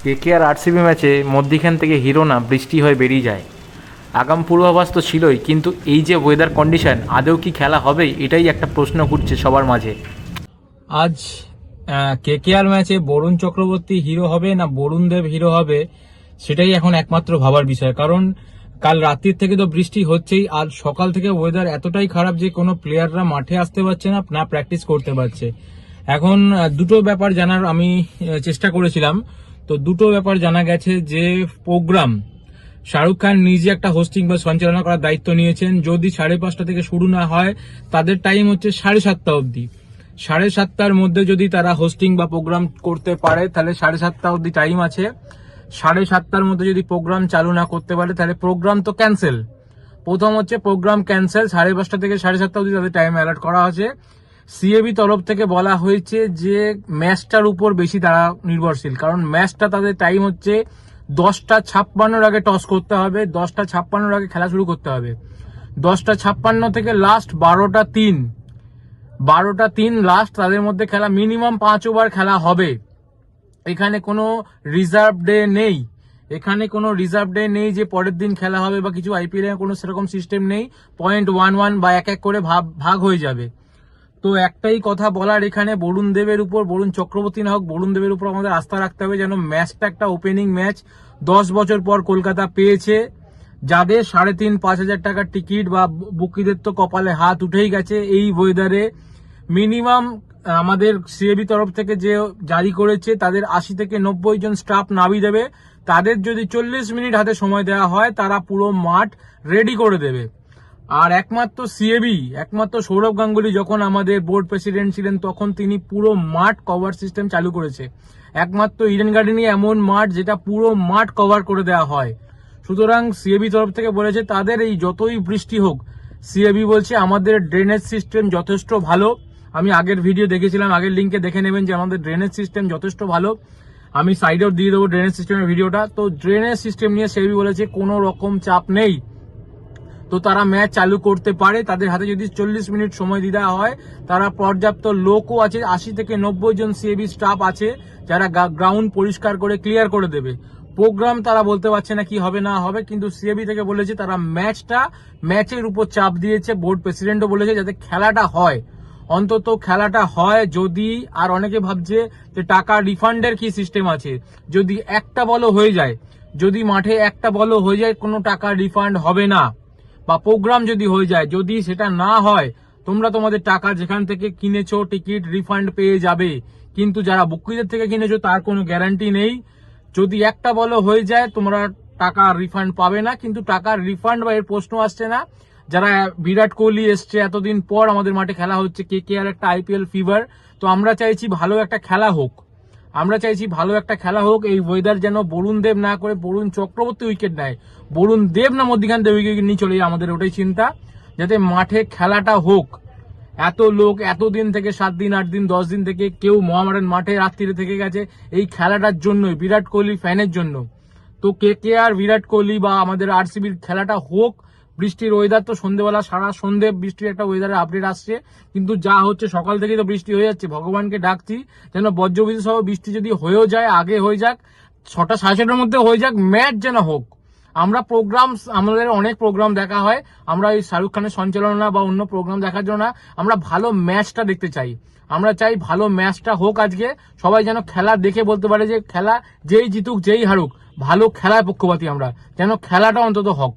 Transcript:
KKR RCB ম্যাচে মধ্যিখান থেকে hero না বৃষ্টি হয়ে বেরিয়ে যায়। আগাম পূর্বাভাস তো ছিলই, কিন্তু এই যে ওয়েদার কন্ডিশন, আদৌ কি খেলা হবে এটাই একটা প্রশ্ন ঘুরছে সবার মাঝে। আজ কেকেআর ম্যাচে বরুণ চক্রবর্তী হিরো হবে না বরুণ দেব হিরো হবে, সেটাই এখন একমাত্র ভাবার বিষয়। কারণ কাল রাত্রির থেকে তো বৃষ্টি হচ্ছেই, আর সকাল থেকে ওয়েদার এতটাই খারাপ যে কোনো প্লেয়াররা মাঠে আসতে পারছে না, না প্র্যাকটিস করতে পারছে। এখন দুটো ব্যাপার জানার আমি চেষ্টা করেছিলাম। তো দুটো ব্যাপার জানা গেছে যে প্রোগ্রাম শাহরুখ খান নিজে একটা হোস্টিং বা সঞ্চালনা করার দায়িত্ব নিয়েছেন। যদি 5:30 থেকে শুরু না হয়, তাদের টাইম হচ্ছে 7:30 অবধি। 7:30টার মধ্যে যদি তারা হোস্টিং বা প্রোগ্রাম করতে পারে তাহলে 7:30 অবধি টাইম আছে। 7:30টার মধ্যে যদি প্রোগ্রাম চালু না করতে পারে তাহলে প্রোগ্রাম তো ক্যান্সেল। প্রথম হচ্ছে প্রোগ্রাম ক্যান্সেল। 5:30 থেকে 7:30 অবধি তাদের টাইম অ্যালার্ট করা আছে। সিএবি তরফ থেকে বলা হয়েছে যে ম্যাচটার উপর বেশি তারা নির্ভরশীল, কারণ ম্যাচটা তাদের টাইম হচ্ছে 10:56 আগে টস করতে হবে, 10:56 আগে খেলা শুরু করতে হবে। 10:56 থেকে লাস্ট 12:03 লাস্ট, তাদের মধ্যে খেলা মিনিমাম 5 ওভার খেলা হবে। এখানে কোনো রিজার্ভ ডে নেই, যে পরের দিন খেলা হবে বা কিছু। আইপিএল এর কোনো সেরকম সিস্টেম নেই। 0.11 বা এক করে ভাগ হয়ে যাবে। তো একটাই কথা বলার এখানে, বরুণ দেবের উপর, বরুণ চক্রবর্তী না হোক, বরুণ দেবের উপর আমাদের আস্থা রাখতে হবে যেন ম্যাচটা একটা ওপেনিং ম্যাচ। 10 বছর পর কলকাতা পেয়েছে। যাদের 3,5-5 হাজার টাকার টিকিট বা বুকিদের তো কপালে হাত উঠেই গেছে। এই ওয়েদারে মিনিমাম আমাদের সিএবি তরফ থেকে যে জারি করেছে, তাদের 80 থেকে 90 জন স্টাফ নামিয়ে দেবে। তাদের যদি 40 মিনিট হাতে সময় দেওয়া হয়, তারা পুরো মাঠ রেডি করে দেবে। আর একমাত্র সৌরভ গাঙ্গুলি যখন আমাদের বোর্ড প্রেসিডেন্ট ছিলেন, তখন তিনি পুরো মাঠ কভার সিস্টেম চালু করেছে। একমাত্র ইডেন গার্ডেনই এমন মাঠ যেটা পুরো মাঠ কভার করে দেওয়া হয়। সুতরাং সিএবি তরফ থেকে বলেছে তাদের এই যতই বৃষ্টি হোক, সিএবি বলছে আমাদের ড্রেনেজ সিস্টেম যথেষ্ট ভালো। আমি আগের ভিডিও দেখেছিলাম, আগের লিঙ্কে দেখে নেবেন যে আমাদের ড্রেনেজ সিস্টেম যথেষ্ট ভালো। আমি সাইডেও দিয়ে দেবো ড্রেনেজ সিস্টেমের ভিডিওটা। তো ড্রেনেজ সিস্টেম নিয়ে সিএবি বলেছে কোনো রকম চাপ নেই, তো তারা ম্যাচ চালু করতে পারে। তাদের হাতে যদি 40 মিনিট সময় দিয়ে দেওয়া হয়, তারা পর্যাপ্ত লোকও আছে, 80 থেকে 90 জন সিএবি স্টাফ আছে যারা গ্রাউন্ড পরিষ্কার করে ক্লিয়ার করে দেবে। প্রোগ্রাম তারা বলতে পারছে না কি হবে না হবে, কিন্তু সিএবি থেকে বলেছে তারা ম্যাচের উপর চাপ দিয়েছে। বোর্ড প্রেসিডেন্টও বলেছে যাতে খেলাটা হয়, অন্তত খেলাটা হয়। যদি আর অনেকে ভাবছে যে টাকা রিফান্ডের কি সিস্টেম আছে, যদি একটা বলও হয়ে যায়, যদি মাঠে একটা বলও হয়ে যায়, কোনো টাকা রিফান্ড হবে না। বা প্রোগ্রাম যদি হয়ে যায়, যদি সেটা না হয়, তোমরা তোমাদের টাকা যেখান থেকে কিনেছো টিকিট রিফান্ড পেয়ে যাবে। কিন্তু যারা বুকিংদের থেকে কিনেছো তার কোনো গ্যারান্টি নেই। যদি একটা বলও হয়ে যায়, তোমরা টাকা রিফান্ড পাবে না। কিন্তু টাকার রিফান্ড বা এর প্রশ্ন আসছে না। যারা বিরাট কোহলি এসছে, এতদিন পর আমাদের মাঠে খেলা হচ্ছে, কেকেআর একটা আইপিএল ফিভার। তো আমরা চাইছি ভালো একটা খেলা হোক। এই ওয়েদার যেন বরুণ দেব না করে বরুণ চক্রবর্তী উইকেট নেয়, বরুণ দেব না মধ্যখান থেকে উইকেট নিয়ে চলে যায়। আমাদের ওটাই চিন্তা, যাতে মাঠে খেলাটা হোক। এত লোক এতদিন থেকে 7 দিন 8 দিন 10 দিন থেকে কেউ মোহামেডান মাঠে রাত্রিরে থেকে গেছে এই খেলাটার জন্যই, বিরাট কোহলি ফ্যানের জন্য। তো কেকেআর, বিরাট কোহলি বা আমাদের আরসিবির খেলাটা হোক। বৃষ্টির ওয়েদার তো সন্ধ্যেবেলা সারা সন্ধ্যে বৃষ্টির একটা ওয়েদারের আপডেট আসছে, কিন্তু যা হচ্ছে সকাল থেকেই তো বৃষ্টি হয়ে যাচ্ছে। ভগবানকে ডাকছি যেন বজ্রবিদ্যুৎ সহ বৃষ্টি যদি হয়েও যায়, আগে হয়ে যাক, 6টা 6:30টার মধ্যে হয়ে যাক, ম্যাচ যেন হোক। আমাদের অনেক প্রোগ্রাম দেখা হয়, আমরা এই শাহরুখ খানের সঞ্চালনা বা অন্য প্রোগ্রাম দেখার জন্য না, আমরা ভালো ম্যাচটা দেখতে চাই। আমরা চাই ভালো ম্যাচটা হোক আজকে। সবাই যেন খেলা দেখে বলতে পারে যে খেলা যেই জিতুক যেই হারুক, ভালো খেলার পক্ষপাতী আমরা, যেন খেলাটা অন্তত হোক।